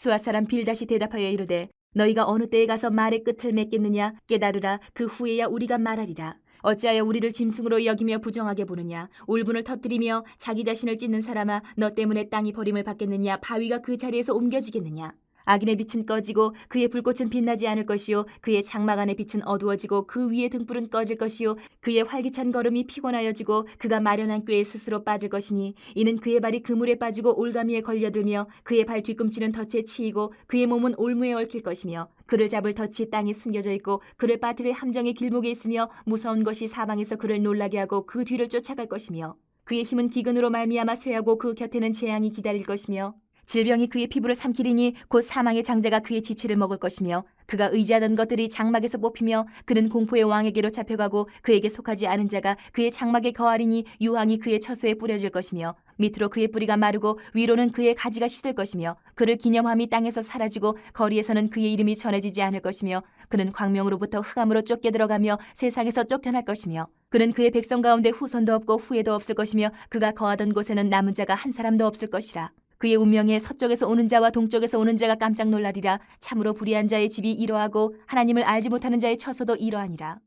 수아 사람 빌닷이 대답하여 이르되 너희가 어느 때에 가서 말의 끝을 맺겠느냐 깨달으라. 그 후에야 우리가 말하리라. 어찌하여 우리를 짐승으로 여기며 부정하게 보느냐. 울분을 터뜨리며 자기 자신을 찢는 사람아, 너 때문에 땅이 버림을 받겠느냐. 바위가 그 자리에서 옮겨지겠느냐. 악인의 빛은 꺼지고 그의 불꽃은 빛나지 않을 것이요 그의 장막 안의 빛은 어두워지고 그 위의 등불은 꺼질 것이요 그의 활기찬 걸음이 피곤하여지고 그가 마련한 꾀에 스스로 빠질 것이니 이는 그의 발이 그물에 빠지고 올가미에 걸려들며 그의 발 뒤꿈치는 덫에 치이고 그의 몸은 올무에 얽힐 것이며 그를 잡을 덫이 땅에 숨겨져 있고 그를 빠뜨릴 함정이 길목에 있으며 무서운 것이 사방에서 그를 놀라게 하고 그 뒤를 쫓아갈 것이며 그의 힘은 기근으로 말미암아 쇠하고 그 곁에는 재앙이 기다릴 것이며 질병이 그의 피부를 삼키리니 곧 사망의 장자가 그의 지체를 먹을 것이며 그가 의지하던 것들이 장막에서 뽑히며 그는 공포의 왕에게로 잡혀가고 그에게 속하지 않은 자가 그의 장막에 거하리니 유황이 그의 처소에 뿌려질 것이며 밑으로 그의 뿌리가 마르고 위로는 그의 가지가 시들 것이며 그를 기념함이 땅에서 사라지고 거리에서는 그의 이름이 전해지지 않을 것이며 그는 광명으로부터 흑암으로 쫓겨 들어가며 세상에서 쫓겨날 것이며 그는 그의 백성 가운데 후손도 없고 후예도 없을 것이며 그가 거하던 곳에는 남은 자가 한 사람도 없을 것이라. 그의 운명에 서쪽에서 오는 자와 동쪽에서 오는 자가 깜짝 놀라리라. 참으로 불의한 자의 집이 이러하고 하나님을 알지 못하는 자의 처소도 이러하니라.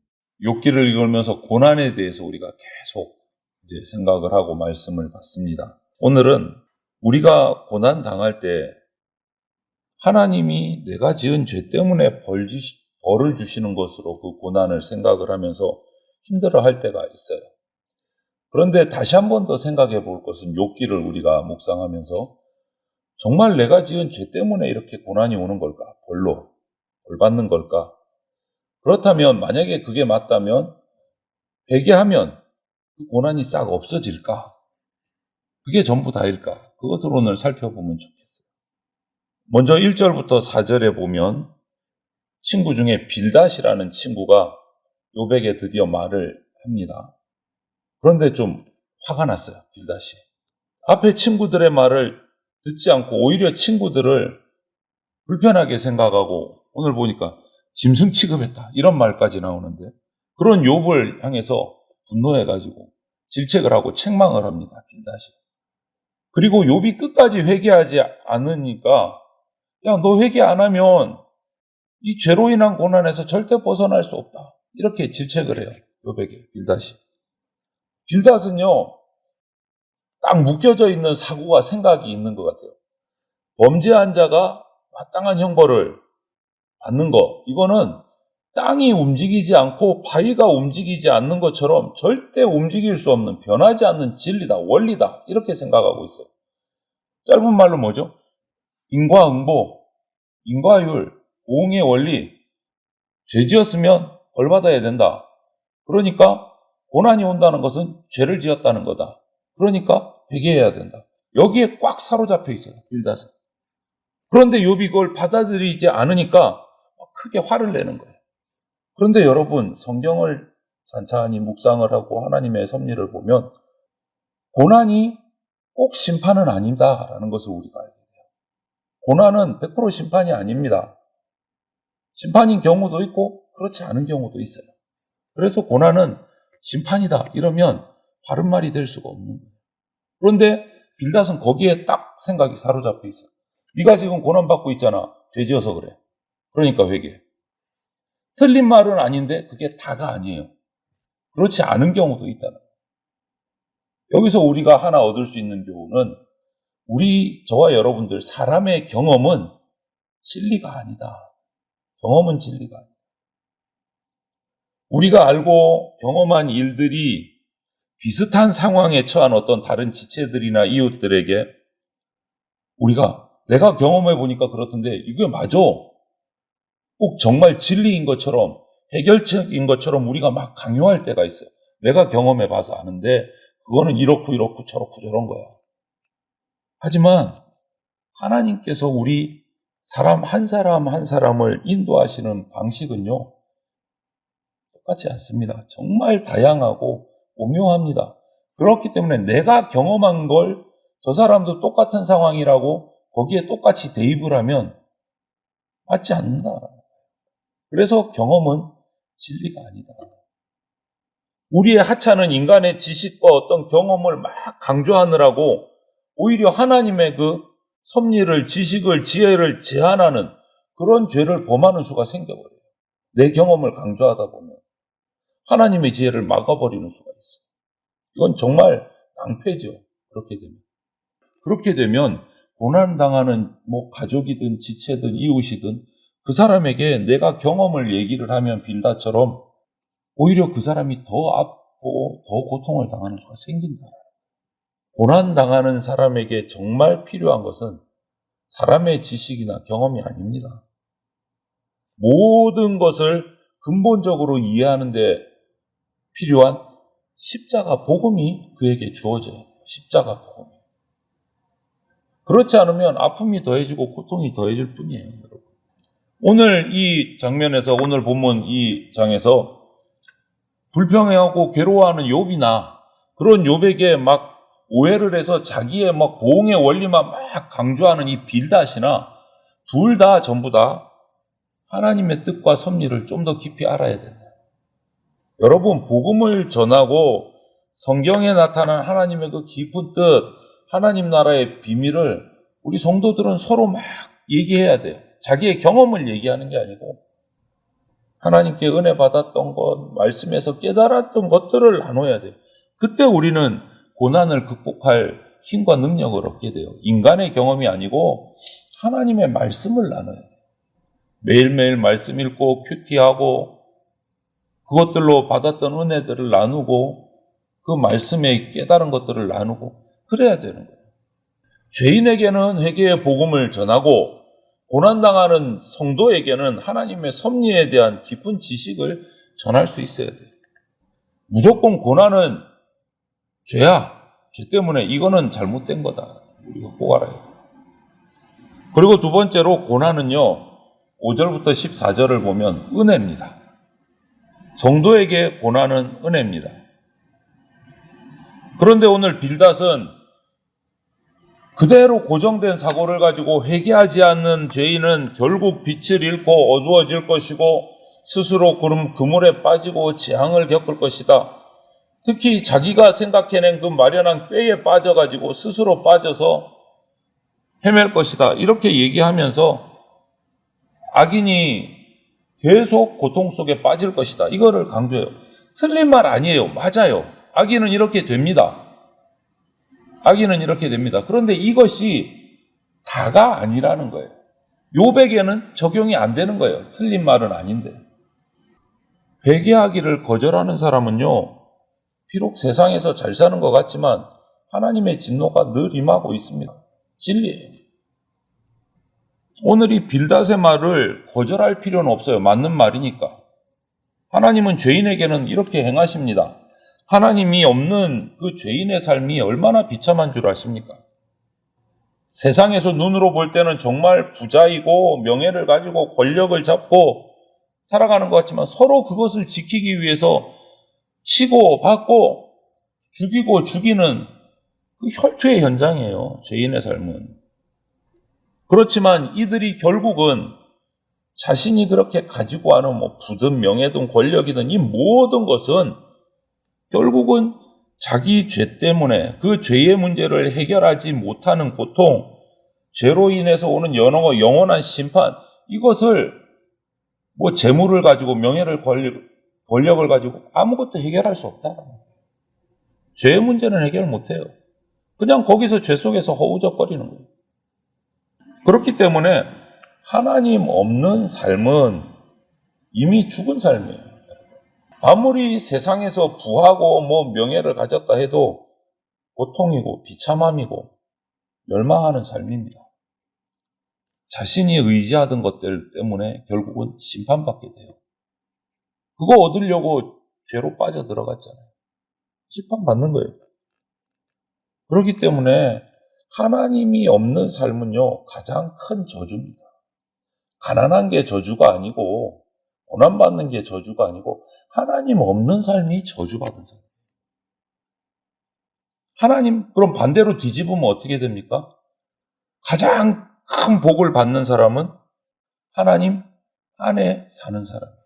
욥기를 읽으면서 고난에 대해서 우리가 계속 이제 생각을 하고 말씀을 받습니다. 오늘은 우리가 고난 당할 때 하나님이 내가 지은 죄 때문에 벌을 주시는 것으로 그 고난을 생각을 하면서 힘들어할 때가 있어요. 그런데 다시 한 번 더 생각해 볼 것은 욥기를 우리가 묵상하면서 정말 내가 지은 죄 때문에 이렇게 고난이 오는 걸까? 벌 받는 걸까? 그렇다면 만약에 그게 맞다면 회개하면 그 고난이 싹 없어질까? 그게 전부 다일까? 그것을 오늘 살펴보면 좋겠어요. 먼저 1절부터 4절에 보면 친구 중에 빌닷이라는 친구가 욥에게 드디어 말을 합니다. 그런데 좀 화가 났어요, 빌닷이. 앞에 친구들의 말을 듣지 않고 오히려 친구들을 불편하게 생각하고 오늘 보니까 짐승 취급했다 이런 말까지 나오는데 그런 욥을 향해서 분노해가지고 질책을 하고 책망을 합니다, 빌닷이. 그리고 욥이 끝까지 회개하지 않으니까 야, 너 회개 안 하면 이 죄로 인한 고난에서 절대 벗어날 수 없다 이렇게 질책을 해요, 욥에게 빌닷이. 빌닷은요 딱 묶여져 있는 사고와 생각이 있는 것 같아요. 범죄한 자가 마땅한 형벌을 받는 거, 이거는 땅이 움직이지 않고 바위가 움직이지 않는 것처럼 절대 움직일 수 없는 변하지 않는 진리다, 원리다 이렇게 생각하고 있어요. 짧은 말로 뭐죠? 인과응보, 인과율, 공의 원리, 죄 지었으면 벌 받아야 된다. 그러니까 고난이 온다는 것은 죄를 지었다는 거다. 그러니까 회개해야 된다. 여기에 꽉 사로잡혀 있어요, 빌닷은. 그런데 욥이 이걸 받아들이지 않으니까 크게 화를 내는 거예요. 그런데 여러분, 성경을 찬찬히 묵상을 하고 하나님의 섭리를 보면 고난이 꼭 심판은 아니다라는 것을 우리가 알게 돼요. 고난은 100% 심판이 아닙니다. 심판인 경우도 있고 그렇지 않은 경우도 있어요. 그래서 고난은 심판이다 이러면 바른 말이 될 수가 없는 거예요. 그런데 빌닷은 거기에 딱 생각이 사로잡혀 있어요. 네가 지금 고난받고 있잖아. 죄 지어서 그래. 그러니까 회개해. 틀린 말은 아닌데 그게 다가 아니에요. 그렇지 않은 경우도 있다는 거예요. 여기서 우리가 하나 얻을 수 있는 교훈은 저와 여러분들 사람의 경험은 진리가 아니다. 경험은 진리가 아니다. 우리가 알고 경험한 일들이 비슷한 상황에 처한 어떤 다른 지체들이나 이웃들에게 내가 경험해 보니까 그렇던데 이게 맞아. 꼭 정말 진리인 것처럼 해결책인 것처럼 우리가 막 강요할 때가 있어요. 내가 경험해 봐서 아는데 그거는 이렇고 저렇고 저런 거야. 하지만 하나님께서 우리 사람 한 사람을 인도하시는 방식은요. 똑같지 않습니다. 정말 다양하고 오묘합니다. 그렇기 때문에 내가 경험한 걸 저 사람도 똑같은 상황이라고 거기에 똑같이 대입을 하면 맞지 않는다. 그래서 경험은 진리가 아니다. 우리의 하찮은 인간의 지식과 어떤 경험을 막 강조하느라고 오히려 하나님의 그 섭리를, 지식을, 지혜를 제한하는 그런 죄를 범하는 수가 생겨버려요. 내 경험을 강조하다 보면 하나님의 지혜를 막아버리는 수가 있어요. 이건 정말 낭패죠. 그렇게 되면 고난당하는 가족이든 지체든 이웃이든 그 사람에게 내가 경험을 얘기를 하면 빌다처럼 오히려 그 사람이 더 아프고 더 고통을 당하는 수가 생긴다. 고난당하는 사람에게 정말 필요한 것은 사람의 지식이나 경험이 아닙니다. 모든 것을 근본적으로 이해하는 데 필요한 십자가 복음이 그에게 주어져요. 십자가 복음. 그렇지 않으면 아픔이 더해지고 고통이 더해질 뿐이에요, 여러분. 오늘 이 장면에서, 오늘 본문 이 장에서 불평해하고 괴로워하는 욥이나 그런 욥에게 막 오해를 해서 자기의 보응의 원리만 막 강조하는 이 빌닷이나 둘 다 전부 다 하나님의 뜻과 섭리를 좀 더 깊이 알아야 된다. 여러분, 복음을 전하고 성경에 나타난 하나님의 그 깊은 뜻, 하나님 나라의 비밀을 우리 성도들은 서로 막 얘기해야 돼요. 자기의 경험을 얘기하는 게 아니고 하나님께 은혜 받았던 것, 말씀에서 깨달았던 것들을 나눠야 돼요. 그때 우리는 고난을 극복할 힘과 능력을 얻게 돼요. 인간의 경험이 아니고 하나님의 말씀을 나눠야 돼요. 매일매일 말씀 읽고 큐티하고 그것들로 받았던 은혜들을 나누고 그 말씀에 깨달은 것들을 나누고 그래야 되는 거예요. 죄인에게는 회개의 복음을 전하고 고난당하는 성도에게는 하나님의 섭리에 대한 깊은 지식을 전할 수 있어야 돼요. 무조건 고난은 죄야. 죄 때문에 이거는 잘못된 거다. 우리가 꼭 알아야 돼요. 그리고 두 번째로 고난은요, 5절부터 14절을 보면 은혜입니다. 성도에게 고난은 은혜입니다. 그런데 오늘 빌닷은 그대로 고정된 사고를 가지고 회개하지 않는 죄인은 결국 빛을 잃고 어두워질 것이고 스스로 그물에 빠지고 재앙을 겪을 것이다. 특히 자기가 생각해낸 그 마련한 꾀에 빠져가지고 스스로 빠져서 헤맬 것이다. 이렇게 얘기하면서 악인이 계속 고통 속에 빠질 것이다. 이거를 강조해요. 틀린 말 아니에요. 맞아요. 악인은 이렇게 됩니다. 악인은 이렇게 됩니다. 그런데 이것이 다가 아니라는 거예요. 욥에게는 적용이 안 되는 거예요. 틀린 말은 아닌데. 회개하기를 거절하는 사람은요, 비록 세상에서 잘 사는 것 같지만 하나님의 진노가 늘 임하고 있습니다. 진리예요. 오늘 이 빌닷의 말을 거절할 필요는 없어요. 맞는 말이니까. 하나님은 죄인에게는 이렇게 행하십니다. 하나님이 없는 그 죄인의 삶이 얼마나 비참한 줄 아십니까? 세상에서 눈으로 볼 때는 정말 부자이고 명예를 가지고 권력을 잡고 살아가는 것 같지만 서로 그것을 지키기 위해서 치고 받고 죽이고 죽이는 그 혈투의 현장이에요. 죄인의 삶은. 그렇지만 이들이 결국은 자신이 그렇게 가지고 하는 부든 명예든 권력이든 이 모든 것은 결국은 자기 죄 때문에 그 죄의 문제를 해결하지 못하는 고통, 죄로 인해서 오는 영원한 심판, 이것을 재물을 가지고 명예를 권력을 가지고 아무것도 해결할 수 없다. 죄의 문제는 해결 못해요. 그냥 거기서 죄 속에서 허우적거리는 거예요. 그렇기 때문에 하나님 없는 삶은 이미 죽은 삶이에요. 아무리 세상에서 부하고 명예를 가졌다 해도 고통이고 비참함이고 멸망하는 삶입니다. 자신이 의지하던 것들 때문에 결국은 심판받게 돼요. 그거 얻으려고 죄로 빠져들어갔잖아요. 심판받는 거예요. 그렇기 때문에 하나님이 없는 삶은요, 가장 큰 저주입니다. 가난한 게 저주가 아니고 고난받는 게 저주가 아니고 하나님 없는 삶이 저주받은 삶이에요. 하나님, 그럼 반대로 뒤집으면 어떻게 됩니까? 가장 큰 복을 받는 사람은 하나님 안에 사는 사람이에요.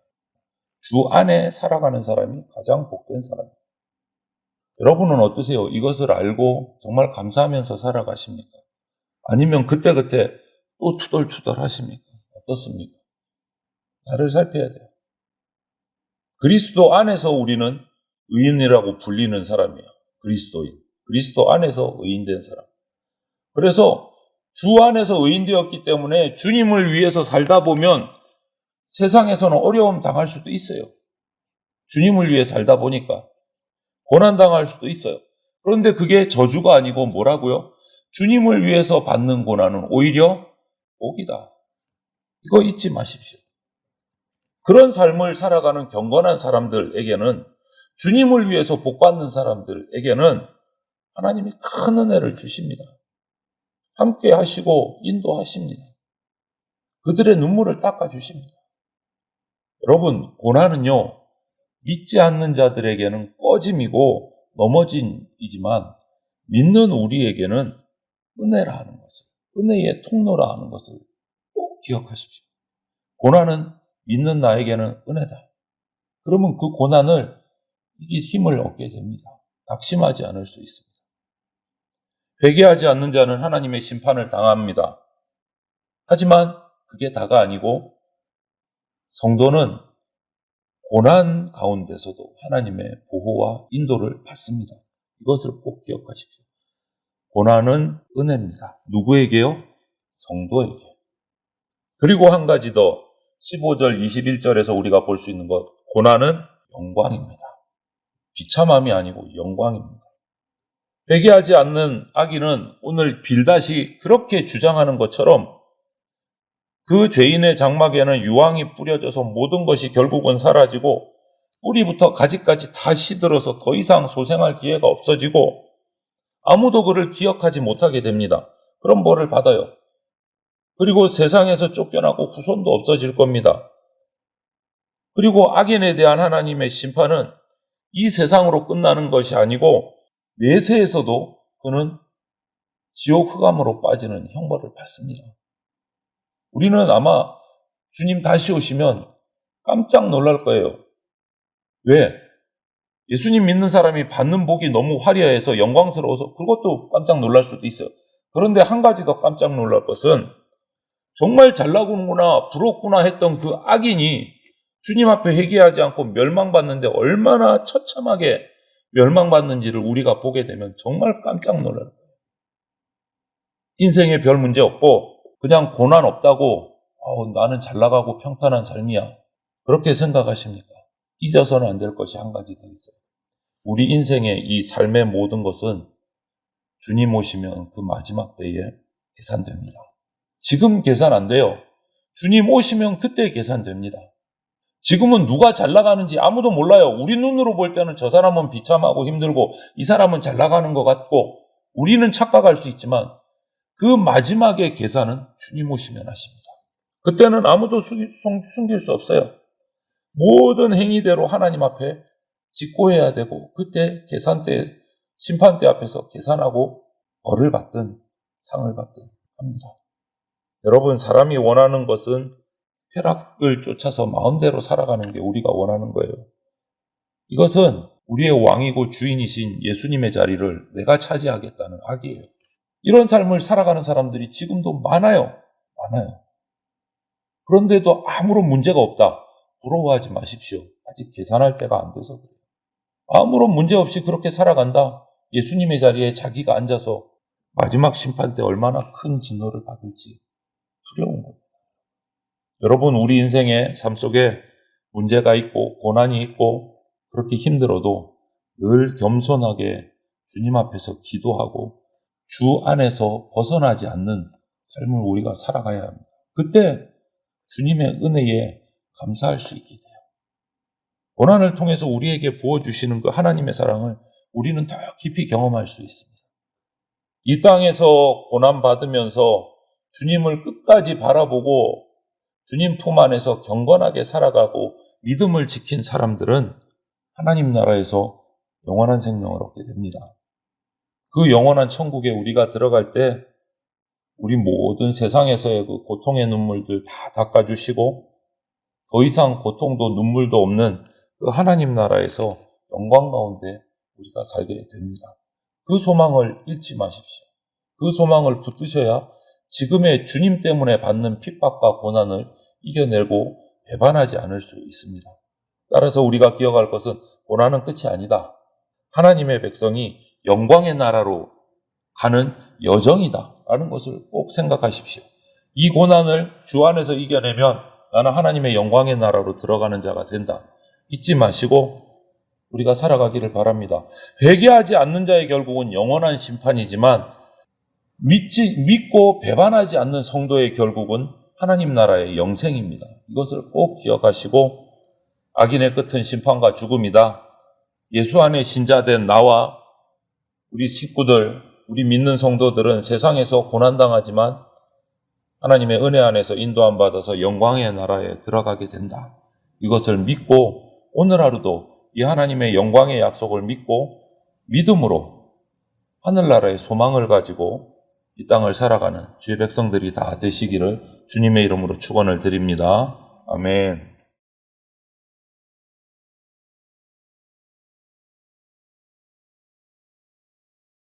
주 안에 살아가는 사람이 가장 복된 사람이에요. 여러분은 어떠세요? 이것을 알고 정말 감사하면서 살아가십니까? 아니면 그때그때 또 투덜투덜 하십니까? 어떻습니까? 나를 살펴야 돼요. 그리스도 안에서 우리는 의인이라고 불리는 사람이에요. 그리스도인. 그리스도 안에서 의인된 사람. 그래서 주 안에서 의인되었기 때문에 주님을 위해서 살다 보면 세상에서는 어려움 당할 수도 있어요. 주님을 위해 살다 보니까 고난 당할 수도 있어요. 그런데 그게 저주가 아니고 뭐라고요? 주님을 위해서 받는 고난은 오히려 복이다. 이거 잊지 마십시오. 그런 삶을 살아가는 경건한 사람들에게는, 주님을 위해서 복받는 사람들에게는 하나님이 큰 은혜를 주십니다. 함께 하시고 인도하십니다. 그들의 눈물을 닦아주십니다. 여러분, 고난은요, 믿지 않는 자들에게는 꺼짐이고 넘어짐이지만 믿는 우리에게는 은혜라 하는 것을, 은혜의 통로라 하는 것을 꼭 기억하십시오. 고난은 믿는 나에게는 은혜다. 그러면 그 고난을 이길 힘을 얻게 됩니다. 낙심하지 않을 수 있습니다. 회개하지 않는 자는 하나님의 심판을 당합니다. 하지만 그게 다가 아니고 성도는 고난 가운데서도 하나님의 보호와 인도를 받습니다. 이것을 꼭 기억하십시오. 고난은 은혜입니다. 누구에게요? 성도에게. 그리고 한 가지 더, 15절, 21절에서 우리가 볼 수 있는 것, 고난은 영광입니다. 비참함이 아니고 영광입니다. 회개하지 않는 악인은 오늘 빌닷이 그렇게 주장하는 것처럼 그 죄인의 장막에는 유황이 뿌려져서 모든 것이 결국은 사라지고 뿌리부터 가지까지 다 시들어서 더 이상 소생할 기회가 없어지고 아무도 그를 기억하지 못하게 됩니다. 그런 벌을 받아요. 그리고 세상에서 쫓겨나고 후손도 없어질 겁니다. 그리고 악인에 대한 하나님의 심판은 이 세상으로 끝나는 것이 아니고 내세에서도 그는 지옥 흑암으로 빠지는 형벌을 받습니다. 우리는 아마 주님 다시 오시면 깜짝 놀랄 거예요. 왜? 예수님 믿는 사람이 받는 복이 너무 화려해서 영광스러워서 그것도 깜짝 놀랄 수도 있어요. 그런데 한 가지 더 깜짝 놀랄 것은 정말 잘나구나, 부럽구나 했던 그 악인이 주님 앞에 회개하지 않고 멸망받는데 얼마나 처참하게 멸망받는지를 우리가 보게 되면 정말 깜짝 놀랄 거예요. 인생에 별 문제 없고 그냥 고난 없다고 나는 잘나가고 평탄한 삶이야. 그렇게 생각하십니까? 잊어서는 안 될 것이 한 가지 더 있어요. 우리 인생의 이 삶의 모든 것은 주님 오시면 그 마지막 때에 계산됩니다. 지금 계산 안 돼요. 주님 오시면 그때 계산됩니다. 지금은 누가 잘 나가는지 아무도 몰라요. 우리 눈으로 볼 때는 저 사람은 비참하고 힘들고 이 사람은 잘 나가는 것 같고 우리는 착각할 수 있지만 그 마지막의 계산은 주님 오시면 하십니다. 그때는 아무도 숨길 수 없어요. 모든 행위대로 하나님 앞에 직고해야 되고 그때 계산대, 심판대 앞에서 계산하고 벌을 받든 상을 받든 합니다. 여러분, 사람이 원하는 것은 쾌락을 쫓아서 마음대로 살아가는 게 우리가 원하는 거예요. 이것은 우리의 왕이고 주인이신 예수님의 자리를 내가 차지하겠다는 악이에요. 이런 삶을 살아가는 사람들이 지금도 많아요. 그런데도 아무런 문제가 없다. 부러워하지 마십시오. 아직 계산할 때가 안 돼서 그래요. 아무런 문제 없이 그렇게 살아간다. 예수님의 자리에 자기가 앉아서 마지막 심판 때 얼마나 큰 진노를 받을지 두려운 겁니다. 여러분, 우리 인생의 삶 속에 문제가 있고 고난이 있고 그렇게 힘들어도 늘 겸손하게 주님 앞에서 기도하고 주 안에서 벗어나지 않는 삶을 우리가 살아가야 합니다. 그때 주님의 은혜에 감사할 수 있게 돼요. 고난을 통해서 우리에게 부어주시는 그 하나님의 사랑을 우리는 더 깊이 경험할 수 있습니다. 이 땅에서 고난받으면서 주님을 끝까지 바라보고 주님 품 안에서 경건하게 살아가고 믿음을 지킨 사람들은 하나님 나라에서 영원한 생명을 얻게 됩니다. 그 영원한 천국에 우리가 들어갈 때 우리 모든 세상에서의 그 고통의 눈물들 다 닦아주시고 더 이상 고통도 눈물도 없는 그 하나님 나라에서 영광 가운데 우리가 살게 됩니다. 그 소망을 잃지 마십시오. 그 소망을 붙드셔야 지금의 주님 때문에 받는 핍박과 고난을 이겨내고 배반하지 않을 수 있습니다. 따라서 우리가 기억할 것은 고난은 끝이 아니다. 하나님의 백성이 영광의 나라로 가는 여정이다 라는 것을 꼭 생각하십시오. 이 고난을 주 안에서 이겨내면 나는 하나님의 영광의 나라로 들어가는 자가 된다. 잊지 마시고 우리가 살아가기를 바랍니다. 회개하지 않는 자의 결국은 영원한 심판이지만 믿고 배반하지 않는 성도의 결국은 하나님 나라의 영생입니다. 이것을 꼭 기억하시고 악인의 끝은 심판과 죽음이다. 예수 안에 신자된 나와 우리 식구들, 우리 믿는 성도들은 세상에서 고난당하지만 하나님의 은혜 안에서 인도함 받아서 영광의 나라에 들어가게 된다. 이것을 믿고 오늘 하루도 이 하나님의 영광의 약속을 믿고 믿음으로 하늘나라의 소망을 가지고 이 땅을 살아가는 주의 백성들이 다 되시기를 주님의 이름으로 축원을 드립니다. 아멘.